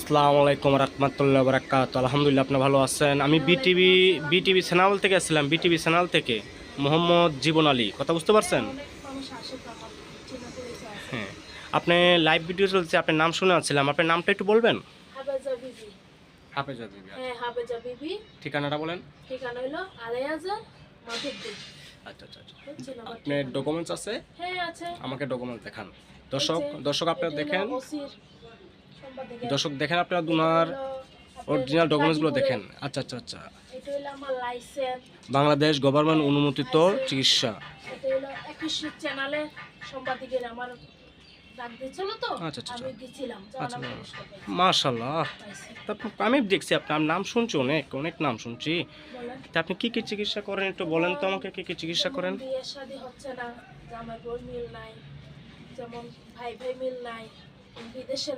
আসসালামু আলাইকুম রাহমাতুল্লাহি ওয়া বারাকাতুহু। আলহামদুলিল্লাহ, আপনি ভালো আছেন? আমি বিটিভি চ্যানেল থেকে আসছিলাম, বিটিভি চ্যানেল থেকে মোহাম্মদ জীবন আলী। কথা বুঝতে পারছেন? অনেক মানুষ আসে তো আমার চেনা পরিচয় আছে। হ্যাঁ, আপনি লাইভ ভিডিও চলছে, আপনার নাম শুনে আসছিলাম। আপনার নামটা একটু বলবেন? হাবেজা বিবি। হাফেজা বিবি। হ্যাঁ, হাবেজা বিবি। ঠিকানাটা বলেন। ঠিকানা হলো আলেয়াজা মাধবদী। আচ্ছা আচ্ছা আচ্ছা। বুঝছেন আমার আপনার ঠিকানা? ডকুমেন্টস আছে? হ্যাঁ আছে। আমাকে ডকুমেন্টস দেখান। এই দর্শক যে, দর্শক আপনারা এটা হলো দেখেন, ওসির সম্পাদিকা। দর্শক দেখেন, আপনারা এটা দুনার হলো আপনার অরিজিনাল ডকুমেন্টসগুলো গাজীপুরের। দেখেন। আচ্ছা আচ্ছা আচ্ছা। এটা হলো আমার লাইসেন্স। বাংলাদেশ গভর্নমেন্ট হ্যাঁ, অনুমোদিত লাইসেন্স। চিকিৎসা। এটা হলো 21 চ্যানেলে সম্পাদিকের আমার ডাক দিয়েছিল তো আচ্ছা আচ্ছা আমি গেছিলাম। আচ্ছা। জানাম পুরস্কার পাইছি। মাশাআল্লাহ। পাইছি। তা আমি দেখছি আপনার নাম শুনছি, অনেক অনেক নাম শুনছি। বলেন। তা আপনি কি কি চিকিৎসা করেন একটু বলেন তো আমাকে, কি কি চিকিৎসা যেমন করেন? বিয়ে শাদী হচ্ছে না, জামাই বউ মিল নাই, যেমন ভাই ভাই মিল নাই, বিদেশের